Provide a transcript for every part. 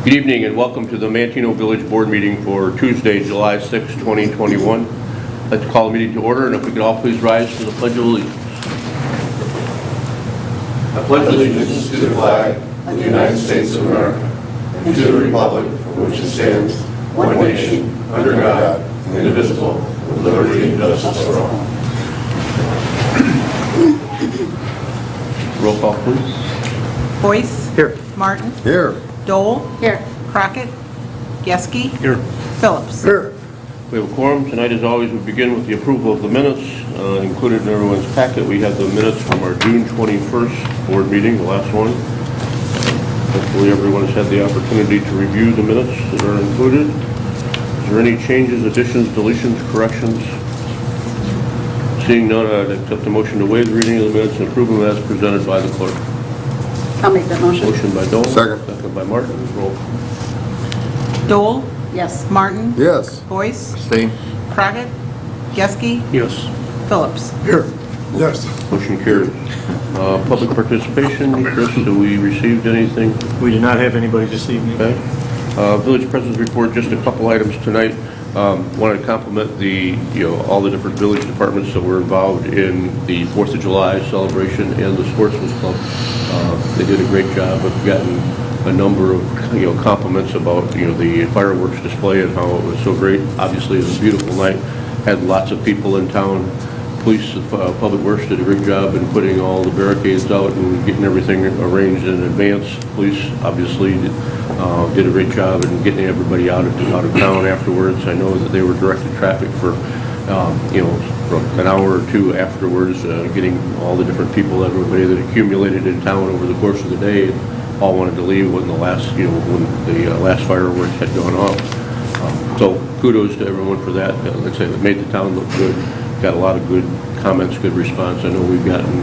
Good evening and welcome to the Mantino Village Board meeting for Tuesday, July 6, 2021. Let's call the meeting to order, and if we could all please rise to the Pledge of Allegiance. I pledge allegiance to the flag of the United States of America and to the republic for which it stands, one nation, under God, indivisible, with liberty and justice for all. Roll call, please. Boyce. Here. Martin. Here. Dole. Here. Crockett. Geske. Here. Phillips. Here. We have a quorum. Tonight, as always, we begin with the approval of the minutes. Included in everyone's packet, we have the minutes from our June 21st board meeting, the last one. Hopefully everyone has had the opportunity to review the minutes that are included. Is there any changes, additions, deletions, corrections? Seeing none, I'd accept the motion to waive the reading of the minutes and approve them as presented by the clerk. I'll make that motion. Motion by Dole. Second. Second by Martin. Roll. Dole. Yes. Martin. Yes. Boyce. Abstain. Crockett. Geske. Yes. Phillips. Here. Yes. Motion carries. Public participation. Chris, have we received anything? We do not have anybody this evening. Okay. Village President's report, just a couple items tonight. Wanted to compliment all the different village departments that were involved in the 4th of July celebration and the Sportsman's Club. They did a great job. I've gotten a number of compliments about the fireworks display and how it was so great. Obviously, it was a beautiful night. Had lots of people in town. Police, Public Works did a great job in putting all the barricades out and getting everything arranged in advance. Police obviously did a great job in getting everybody out of town afterwards. I know that they were directing traffic for for an hour or two afterwards, getting all the different people, everybody that accumulated in town over the course of the day, all wanted to leave when the last when the last fireworks had gone off. So kudos to everyone for that. Like I say, it made the town look good. Got a lot of good comments, good response. I know we've gotten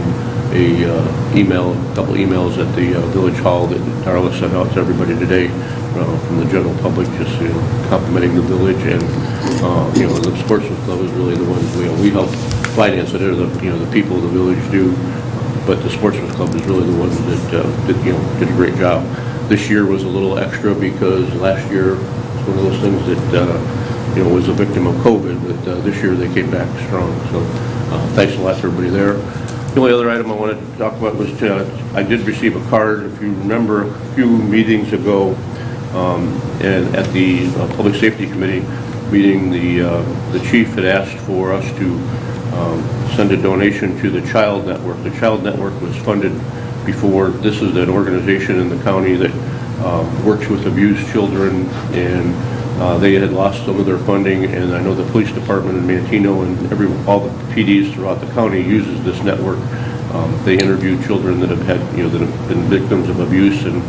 a couple emails at the Village Hall that Darla sent out to everybody today from the general public, just complimenting the village, and the Sportsman's Club is really the ones we help finance it. The people of the village do, but the Sportsman's Club is really the ones that did a great job. This year was a little extra because last year was one of those things that was a victim of COVID, but this year they came back strong. So thanks a lot to everybody there. The only other item I wanted to talk about was I did receive a card, if you remember, a few meetings ago, and at the Public Safety Committee meeting, the chief had asked for us to send a donation to the Child Network. The Child Network was funded before. This is an organization in the county that works with abused children, and they had lost some of their funding, and I know the police department in Mantino and all the PDs throughout the county uses this network. They interview children that have had that have been victims of abuse, and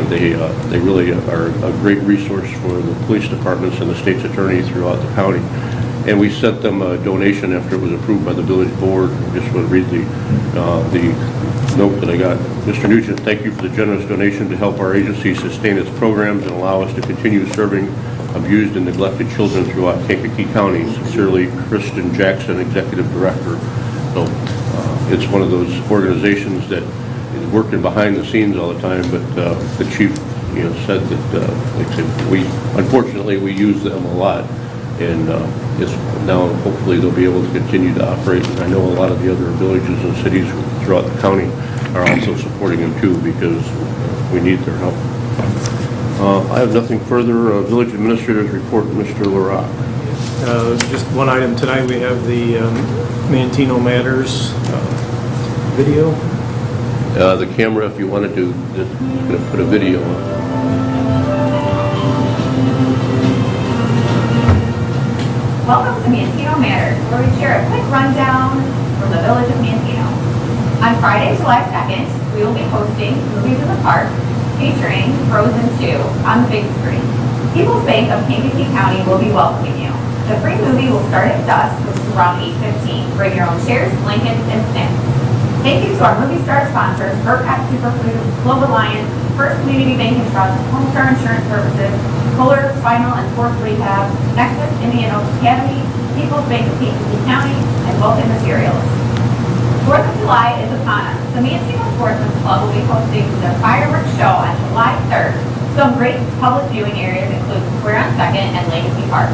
they really are a great resource for the police departments and the state's attorney throughout the county. And we sent them a donation after it was approved by the village board. I just want to read the note that I got. Mr. Nugent, thank you for the generous donation to help our agency sustain its programs and allow us to continue serving abused and neglected children throughout Kankakee County. Sincerely, Kristen Jackson, Executive Director. So it's one of those organizations that is working behind the scenes all the time, but the chief said that unfortunately we use them a lot, and now hopefully they'll be able to continue to operate. And I know a lot of the other villages and cities throughout the county are also supporting them too, because we need their help. I have nothing further. Village Administrator's report, Mr. LaRock. Just one item tonight. We have the Mantino Matters video. The camera, if you wanted to, just going to put a video on. Welcome to Mantino Matters, where we share a quick rundown from the village of Mantino. On Friday, July 2nd, we will be hosting Movies in the Park, featuring Frozen 2 on the big screen. People's Bank of Kankakee County will be welcoming you. The free movie will start at dusk, which is around 8:15. Bring your own chairs, blankets, and snacks. Thank you to our movie star sponsors, Burkett Superfoods, Globe Alliance, First Community Bank and Trust, Homestar Insurance Services, Kohler Spinal and Sports Rehab, Nexus Indian Oaks Academy, People's Bank of Kankakee County, and Vulcan Materials. 4th of July is upon us. The Mantino Sportsman's Club will be hosting the fireworks show on July 3rd, Some great public viewing areas include the Square on 2nd and Legacy Park.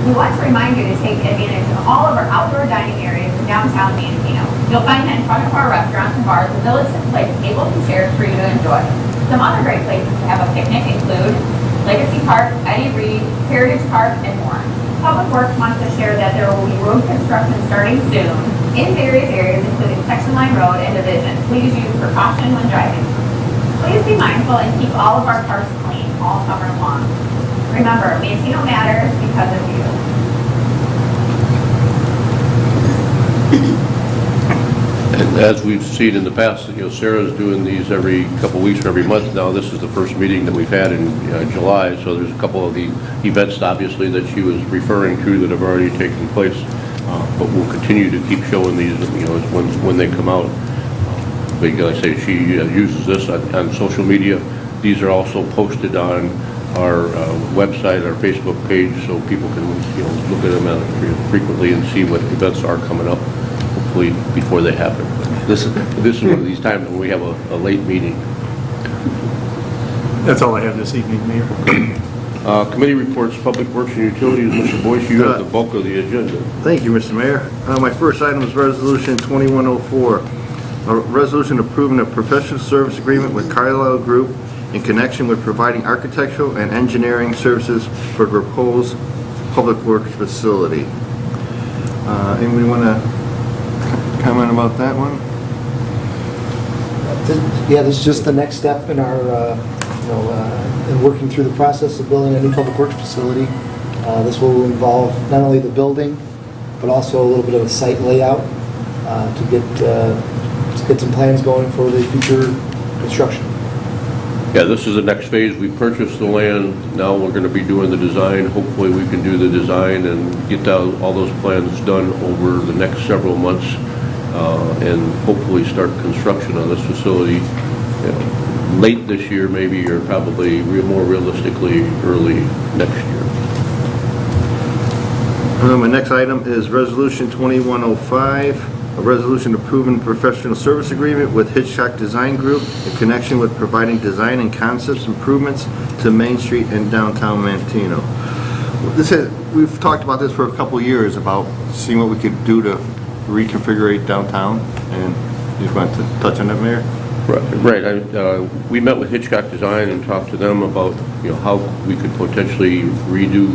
We want to remind you to take advantage of all of our outdoor dining areas in downtown Manteno. You'll find that in front of our restaurants and bars, the village has placed tables and chairs for you to enjoy. Some other great places to have a picnic include Legacy Park, Eddie Reed, Heritage Park, and more. Public Works wants to share that there will be road construction starting soon in various areas, including Section Line Road and Division. Please use precaution when driving. Please be mindful and keep all of our parks clean all summer long. Remember, Mantino matters because of you. And as we've seen in the past, Sarah's doing these every couple weeks or every month now. This is the first meeting that we've had in July, so there's a couple of the events, obviously, that she was referring to that have already taken place. But we'll continue to keep showing these, when they come out. But like I say, she uses this on social media. These are also posted on our website, our Facebook page, so people can look at them frequently and see what events are coming up, hopefully before they happen. This is one of these times when we have a late meeting. That's all I have this evening, Mayor. Committee reports, Public Works and Utilities. Mr. Boyce, you have the bulk of the agenda. Thank you, Mr. Mayor. My first item is Resolution 2104, a resolution approving a professional service agreement with Carlisle Group in connection with providing architectural and engineering services for the proposed Public Works facility. Anybody want to comment about that one? Yeah, this is just the next step in our, in working through the process of building a new public works facility. This will involve not only the building, but also a little bit of a site layout to get some plans going for the future construction. Yeah, this is the next phase. We purchased the land. Now we're going to be doing the design. Hopefully we can do the design and get all those plans done over the next several months and hopefully start construction on this facility late this year maybe, or probably more realistically early next year. My next item is Resolution 2105, a resolution approving professional service agreement with Hitchcock Design Group in connection with providing design and concepts improvements to Main Street and downtown Mantino. We've talked about this for a couple of years, about seeing what we could do to reconfigure downtown, and you want to touch on that, Mayor? Right. We met with Hitchcock Design and talked to them about how we could potentially redo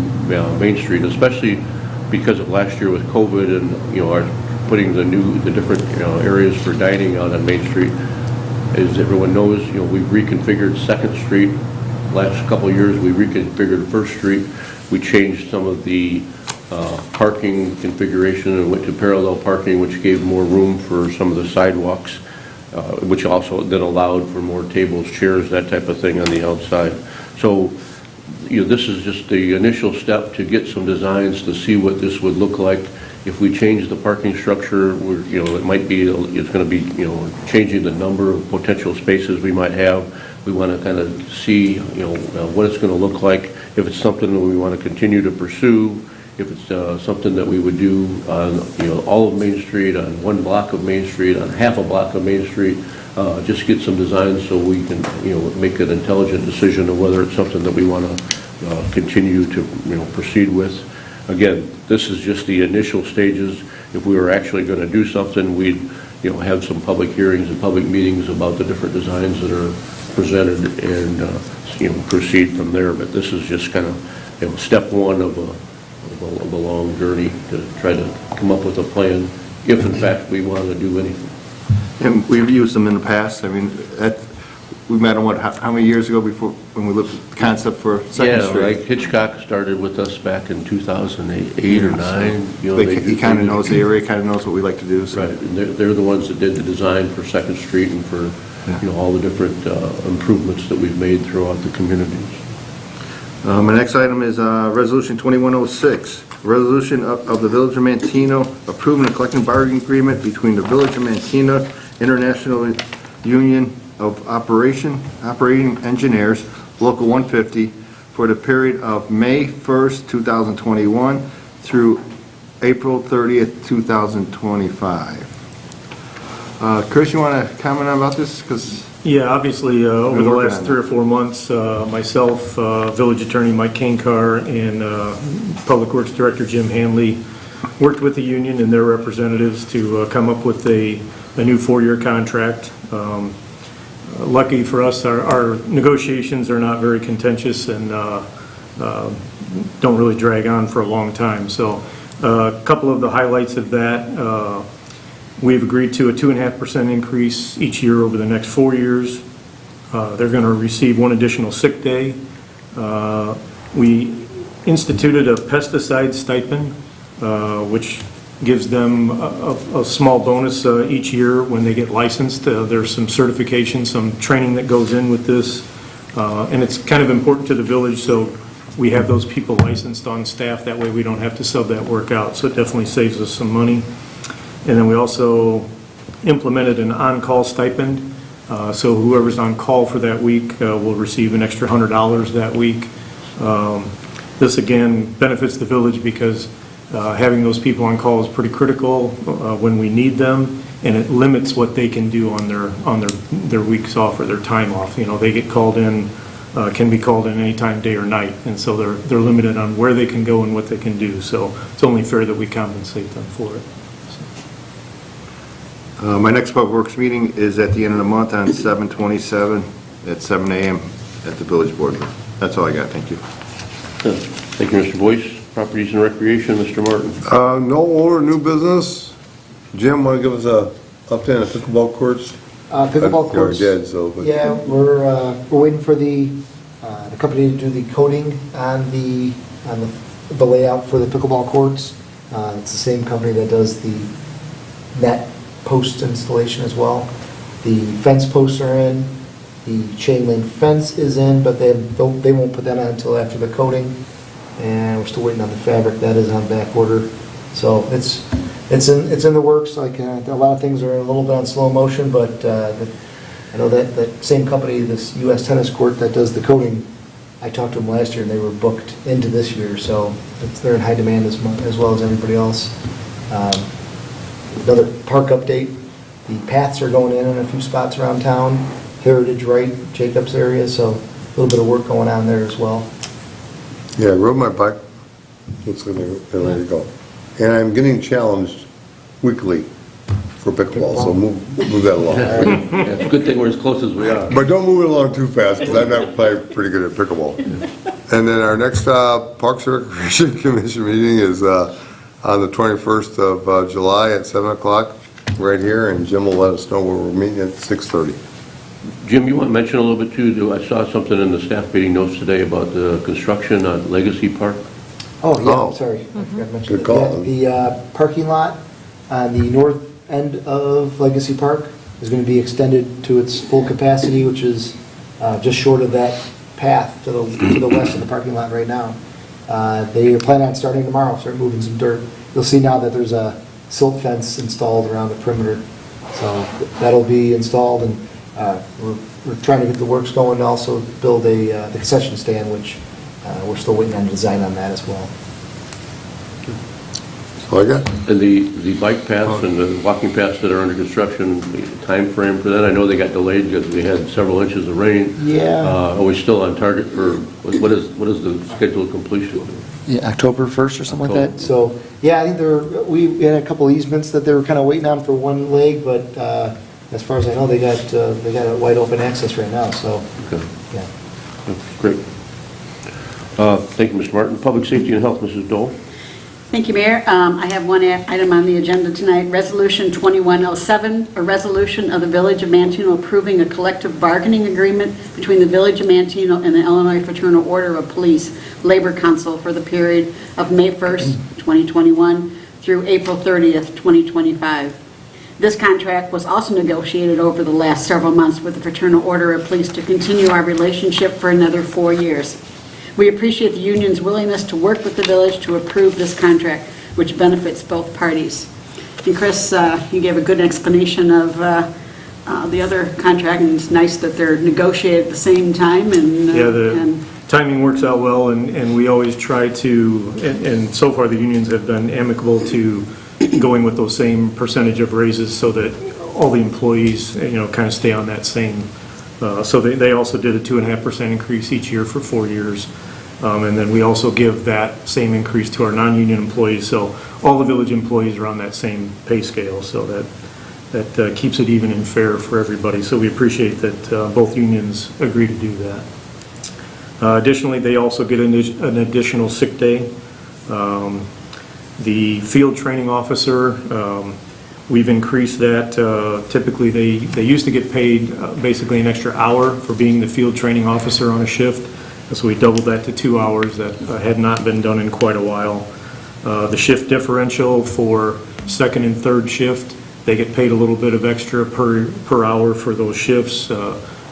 Main Street, especially because of last year with COVID and our putting the different areas for dining out on Main Street. As everyone knows, we've reconfigured 2nd Street. Last couple of years, we reconfigured 1st Street. We changed some of the parking configuration and went to parallel parking, which gave more room for some of the sidewalks, which also then allowed for more tables, chairs, that type of thing on the outside. So, this is just the initial step to get some designs to see what this would look like. If we change the parking structure, it might be, it's going to be, changing the number of potential spaces we might have. We want to kind of see, what it's going to look like. If it's something that we want to continue to pursue, if it's something that we would do on, all of Main Street, on one block of Main Street, on half a block of Main Street, just get some designs so we can, make an intelligent decision of whether it's something that we want to continue to, proceed with. Again, this is just the initial stages. If we were actually going to do something, we'd, have some public hearings and public meetings about the different designs that are presented and, proceed from there. But this is just kind of, step one of a long journey to try to come up with a plan if, in fact, we want to do anything. And we've used them in the past. I mean, we met them, how many years ago before, when we looked at the concept for 2nd Street? Yeah, like Hitchcock started with us back in 2008 or 9. He kind of knows the area, kind of knows what we like to do. So. Right, and they're the ones that did the design for 2nd Street and for, all the different improvements that we've made throughout the communities. My next item is Resolution 2106, resolution of the Village of Mantino approving a collective bargaining agreement between the Village of Mantino International Union of Operating Engineers, Local 150, for the period of May 1st, 2021 through April 30th, 2025. Chris, you want to comment about this? Because Yeah, obviously, over Been the working last on 3 or 4 months, myself, Village Attorney Mike Kankar, and Public Works Director Jim Hanley worked with the union and their representatives to come up with a new 4-year contract. Lucky for us, our negotiations are not very contentious and don't really drag on for a long time. So a couple of the highlights of that, we've agreed to a 2.5% increase each year over the next 4 years. They're going to receive 1 additional sick day. We instituted a pesticide stipend, which gives them a small bonus each year when they get licensed. There's some certification, some training that goes in with this, and it's kind of important to the village, so we have those people licensed on staff. That way we don't have to sub that work out, so it definitely saves us some money. And then we also implemented an on-call stipend, so whoever's on call for that week will receive an extra $100 that week. This again benefits the village because having those people on call is pretty critical when we need them, and it limits what they can do on their weeks off or their time off. You know, they get called in, can be called in anytime, day or night, and so they're limited on where they can go and what they can do. So it's only fair that we compensate them for it. My next Public Works meeting is at the end of the month on 7/27 at 7 a.m. at the Village Board. That's all I got. Thank you. Thank you, Mr. Boyce. Properties and Recreation, Mr. Martin. No old or new business. Jim, want to give us a update on the pickleball courts? Pickleball courts. You're dead, so. But Yeah, we're waiting for the company to do the coating on the layout for the pickleball courts. It's the same company that does the net post installation as well. The fence posts are in, the chain link fence is in, but they won't put that on until after the coating. And we're still waiting on the fabric. That is on back order. So it's in the works. Like a lot of things are a little bit on slow motion, but I know that same company, this U.S. tennis court that does the coating, I talked to them last year and they were booked into this year. So they're in high demand as well as everybody else. Another park update. The paths are going in a few spots around town. Heritage Right, Jacobs area. So a little bit of work going on there as well. yeah, I rode my bike. Looks like they're ready to go. And I'm getting challenged weekly for pickleball, so move that along. Yeah, it's a good thing we're as close as we are. But don't move it along too fast, because I'm not playing pretty good at pickleball. And then our next Parks and Recreation Commission meeting is on the 21st of July at 7 o'clock, right here, and Jim will let us know where we're meeting at 6:30. Jim, you want to mention a little bit too, I saw something in the staff meeting notes today about the construction on Legacy Park. Oh, yeah, Oh. sorry. I forgot to mention Good that. call. Yeah, the parking lot on the north end of Legacy Park is going to be extended to its full capacity, which is just short of that path to the west of the parking lot right now. They are planning on starting tomorrow, start moving some dirt. You'll see now that there's a silt fence installed around the perimeter. So that'll be installed, and we're trying to get the works going and also build the concession stand, which we're still waiting on design on that as well. That's all I got. And the bike paths and the walking paths that are under construction, the time frame for that, I know they got delayed because we had several inches of rain. Yeah. Are we still on target for, what is the scheduled completion? Yeah, October 1st or something like October. that. So, yeah, I think we had a couple easements that they were kind of waiting on for one leg, but as far as I know, they got a wide open access right now, so, Okay, yeah. great. Thank you, Mr. Martin. Public Safety and Health, Mrs. Dole. Thank you, Mayor. I have one item on the agenda tonight, Resolution 2107, a resolution of the Village of Mantino approving a collective bargaining agreement between the Village of Mantino and the Illinois Fraternal Order of Police Labor Council for the period of May 1st, 2021 through April 30th, 2025. This contract was also negotiated over the last several months with the Fraternal Order of Police to continue our relationship for another 4 years. We appreciate the union's willingness to work with the village to approve this contract, which benefits both parties. And Chris, you gave a good explanation of the other contract, and it's nice that they're negotiated at the same time. And The timing works out well, and we always try to, and so far the unions have been amicable to going with those same percentage of raises so that all the employees, kind of stay on that same So they also did a 2.5% increase each year for 4 years. And then we also give that same increase to our non-union employees. So all the village employees are on that same pay scale. So that keeps it even and fair for everybody. So we appreciate that both unions agree to do that. Additionally, they also get an additional sick day. The field training officer, we've increased that. Typically, they used to get paid basically an extra hour for being the field training officer on a shift. So we doubled that to 2 hours. That had not been done in quite a while. The shift differential for second and third shift, they get paid a little bit of extra per hour for those shifts.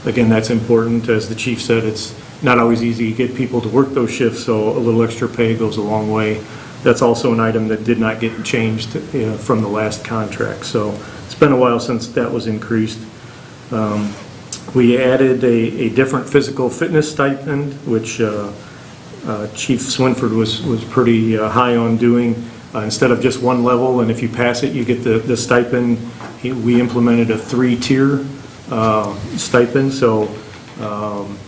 Again, that's important. As the chief said, it's not always easy to get people to work those shifts, so a little extra pay goes a long way. That's also an item that did not get changed from the last contract. So it's been a while since that was increased. We added a different physical fitness stipend, which Chief Swinford was pretty high on doing. Instead of just one level, and if you pass it, you get the stipend. We implemented a 3-tier stipend, so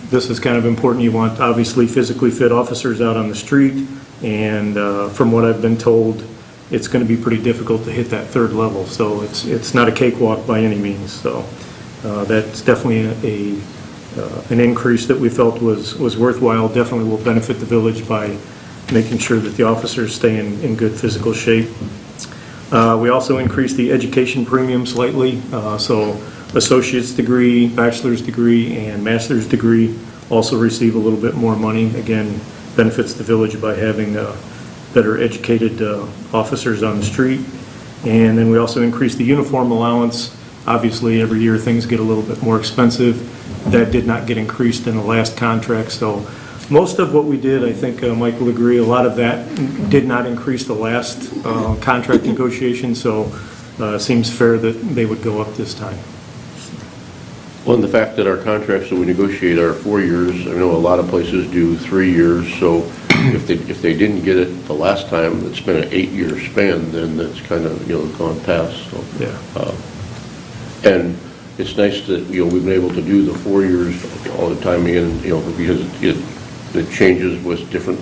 this is kind of important. You want obviously physically fit officers out on the street, and from what I've been told, it's going to be pretty difficult to hit that third level, so it's not a cakewalk by any means. So that's definitely an increase that we felt was worthwhile. Definitely will benefit the village by making sure that the officers stay in good physical shape. We also increased the education premium slightly, so associate's degree, bachelor's degree, and master's degree also receive a little bit more money. Again, benefits the village by having better educated officers on the street. And then we also increased the uniform allowance. Obviously, every year things get a little bit more expensive. That did not get increased in the last contract. So most of what we did, I think Mike will agree, a lot of that did not increase the last contract negotiation. So it seems fair that they would go up this time. Well, and the fact that our contracts that we negotiate are 4 years, I know a lot of places do 3 years, so if they didn't get it the last time, it's been an 8-year span, then that's kind of, gone past, so. Yeah. And it's nice that, we've been able to do the 4 years all the time again, because it changes with different,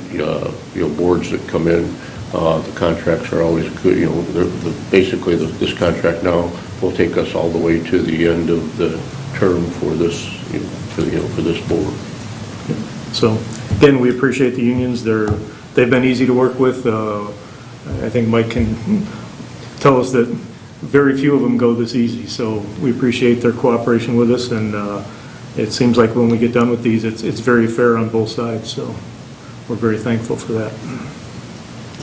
boards that come in. The contracts are always good, basically this contract now will take us all the way to the end of the term for this, for this board. So again, we appreciate the unions. They've been easy to work with. I think Mike can tell us that very few of them go this easy. So we appreciate their cooperation with us, and it seems like when we get done with these, it's very fair on both sides. So we're very thankful for that.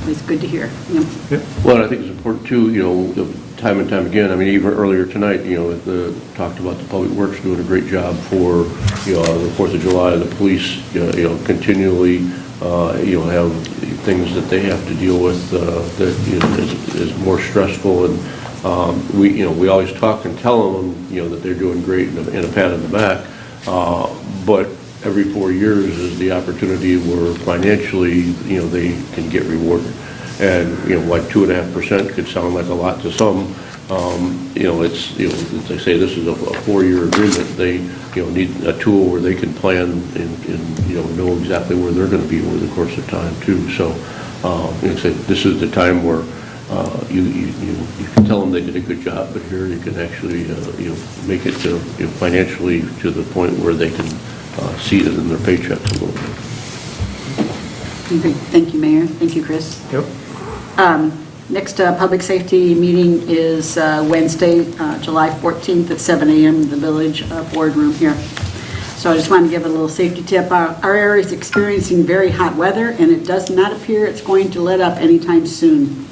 It's good to hear. Yep. Yep. Well, and I think it's important too, time and time again, I mean, even earlier tonight, talked about the Public Works doing a great job for, the 4th of July. The police, continually, have things that they have to deal with that is more stressful. And we always talk and tell them, that they're doing great and a pat on the back. But every 4 years is the opportunity where financially, they can get rewarded. And, like 2.5% could sound like a lot to some. It's, they say this is a 4-year agreement. They, need a tool where they can plan and know exactly where they're going to be over the course of time too. So, this is the time where you can tell them they did a good job, but here you can actually, make it to, financially to the point where they can see it in their paychecks a little bit. Okay. Thank you, Mayor. Thank you, Chris. Yep. Next public safety meeting is Wednesday, July 14th at 7 a.m. in the village boardroom here. So I just want to give a little safety tip. Our area is experiencing very hot weather, and it does not appear it's going to let up anytime soon.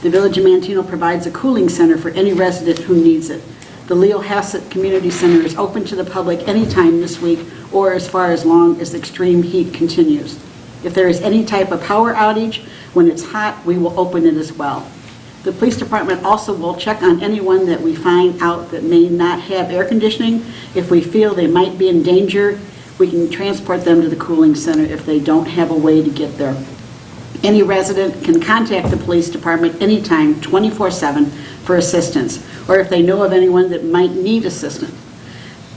The Village of Mantino provides a cooling center for any resident who needs it. The Leo Hassett Community Center is open to the public anytime this week or as far as long as extreme heat continues. If there is any type of power outage, when it's hot, we will open it as well. The police department also will check on anyone that we find out that may not have air conditioning. If we feel they might be in danger, we can transport them to the cooling center if they don't have a way to get there. Any resident can contact the police department anytime, 24/7, for assistance, or if they know of anyone that might need assistance.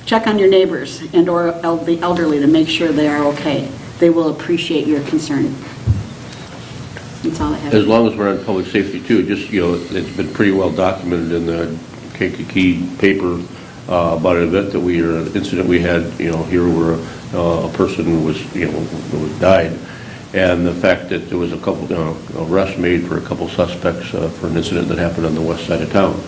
check on your neighbors and/or the elderly to make sure they are okay. They will appreciate your concern. That's all I have. As long as we're on public safety too, just, it's been pretty well documented in the Kankakee paper about an event incident we had, here where a person was died. And the fact that there was a couple arrests made for a couple suspects for an incident that happened on the west side of town.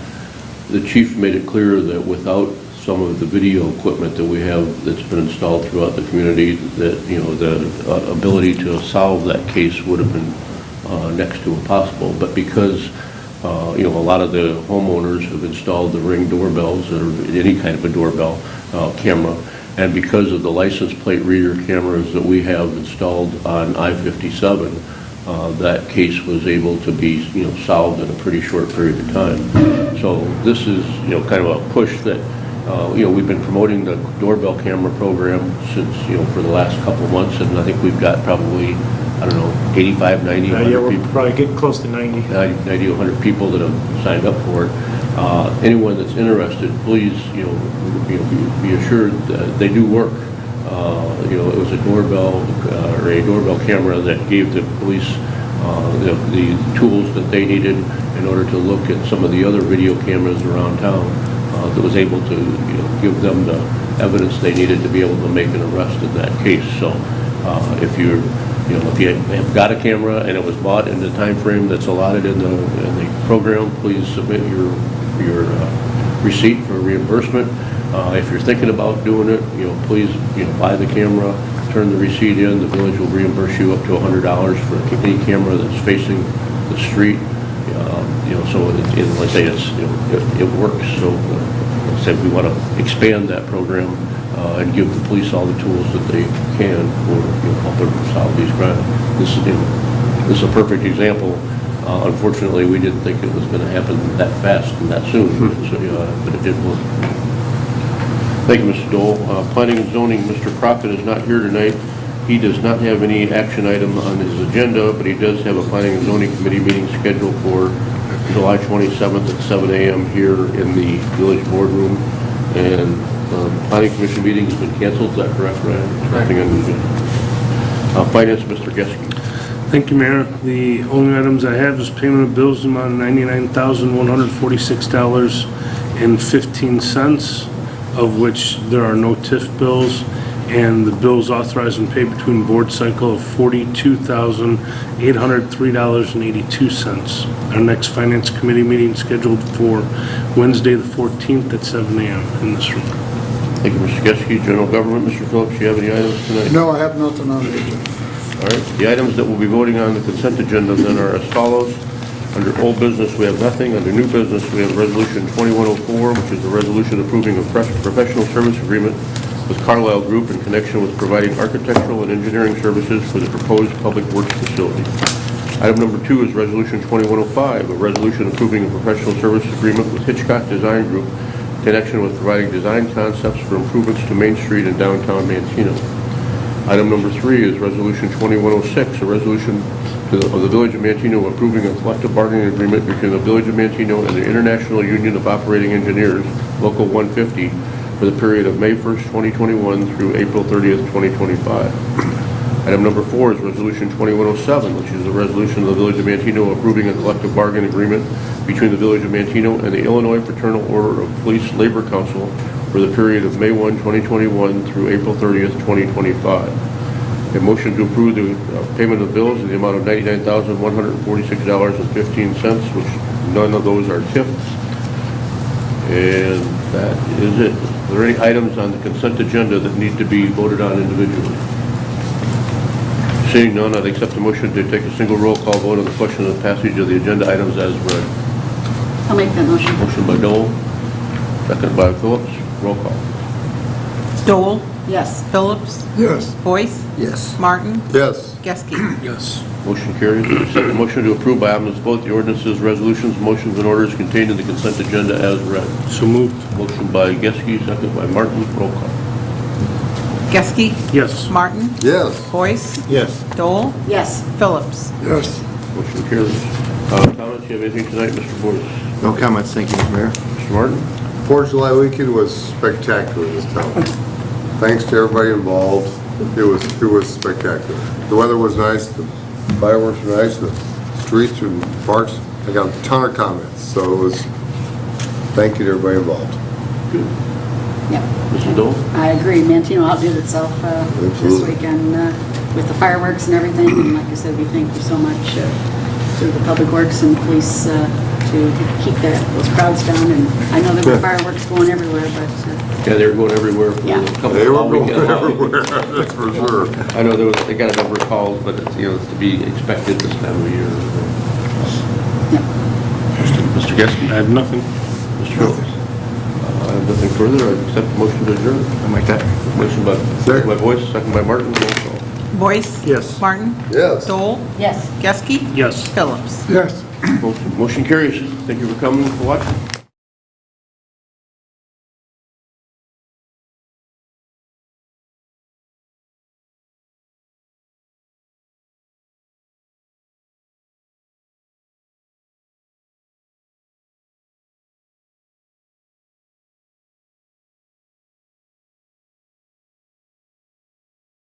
The chief made it clear that without some of the video equipment that we have that's been installed throughout the community, that the ability to solve that case would have been next to impossible. But because a lot of the homeowners have installed the Ring doorbells or any kind of a doorbell camera, and because of the license plate reader cameras that we have installed on I-57, that case was able to be solved in a pretty short period of time. So this is kind of a push that we've been promoting the doorbell camera program since for the last couple of months, and I think we've got probably 85, 90, 100 Yeah, we're people. probably getting close to 90. 90 100 people that have signed up for it. Anyone that's interested, please, be assured that they do work. It was a doorbell or a doorbell camera that gave the police the tools that they needed in order to look at some of the other video cameras around town that was able to give them the evidence they needed to be able to make an arrest in that case. So if you have got a camera and it was bought in the time frame that's allotted in the program, please submit your receipt for reimbursement. If you're thinking about doing it, please buy the camera, turn the receipt in. The village will reimburse you up to $100 for any camera that's facing the street. So like I say, it works. So like I said, we want to expand that program and give the police all the tools that they can for helping solve these crimes. This is a perfect example. Unfortunately, we didn't think it was going to happen that fast and that soon, but it did work. Thank you, Mr. Dole. Planning and Zoning, Mr. Crockett is not here tonight. He does not have any action item on his agenda, but he does have a Planning and Zoning Committee meeting scheduled for July 27th at 7 a.m. here in the village boardroom. And the Planning Commission meeting has been canceled. Is that correct, Ryan? Nothing unusual. Finance, Mr. Geske. Thank you, Mayor. The only items I have is payment of bills in the amount of $99,146.15, of which there are no TIF bills, and the bills authorized and paid between board cycle of $42,803.82. Our next Finance Committee meeting scheduled for Wednesday, the 14th at 7 a.m. in this room. Thank you, Mr. Geske. General Government, Mr. Phillips, do you have any items tonight? No, I have nothing on the agenda. All right, the items that we'll be voting on the consent agenda then are as follows. Under old business, we have nothing. Under new business, we have Resolution 2104, which is a resolution approving a professional service agreement with Carlisle Group in connection with providing architectural and engineering services for the proposed public works facility. Item number 2 is Resolution 2105, a resolution approving a professional service agreement with Hitchcock Design Group in connection with providing design concepts for improvements to Main Street in downtown Mantino. Item number 3 is Resolution 2106, a resolution of the Village of Mantino approving a collective bargaining agreement between the Village of Mantino and the International Union of Operating Engineers, Local 150, for the period of May 1st, 2021 through April 30th, 2025. Item number 4 is Resolution 2107, which is a resolution of the Village of Mantino approving a collective bargaining agreement between the Village of Mantino and the Illinois Fraternal Order of Police Labor Council for the period of May 1, 2021 through April 30th, 2025. A motion to approve the payment of bills in the amount of $99,146.15, which none of those are tipped. And that is it. Are there any items on the consent agenda that need to be voted on individually? Seeing none, I'd accept the motion to take a single roll call vote on the question of the passage of the agenda items as read. I'll make that motion. Motion by Dole, second by Phillips. Roll call. Dole, Yes. Phillips, Yes. Boyce, Yes. Martin, Yes. Geske. Yes. Motion carries. Accept the motion to approve by omnibus vote the ordinances, resolutions, motions, and orders contained in the consent agenda as read. So moved. Motion by Geske, second by Martin. Roll call. Geske, Yes. Martin, Yes. Boyce, Yes. Dole, Yes. Phillips. Yes. Motion carries. Comments? You have anything tonight, Mr. Boyce? No comments, thank you, Mr. Mayor. Mr. Martin? 4th of July weekend was spectacular this town. Thanks to everybody involved. It was spectacular. The weather was nice, the fireworks were nice, the streets and parks. I got a ton of comments, so it was, thank you to everybody involved. Yep. Mrs. Dole? I agree, Mantino outdid itself this Absolutely. weekend with the fireworks and everything, and like I said, we thank you so much to the Public Works and the police to keep those crowds down, and I know there were fireworks going everywhere, but Yeah, they were going everywhere for Yeah. a couple They of were all going weekend long. everywhere, that's for sure. I know they got a number of calls, but it's, it's to be expected this time of year. Mr. Geske? I have nothing. Mr. Phillips? I have nothing further. I accept the motion to adjourn. I like that. Motion by Boyce, second by Martin. Roll call. Boyce? Yes. Martin? Yes. Dole? yes. Geske? Yes. Phillips? Yes. Motion carries. Thank you for coming, for watching.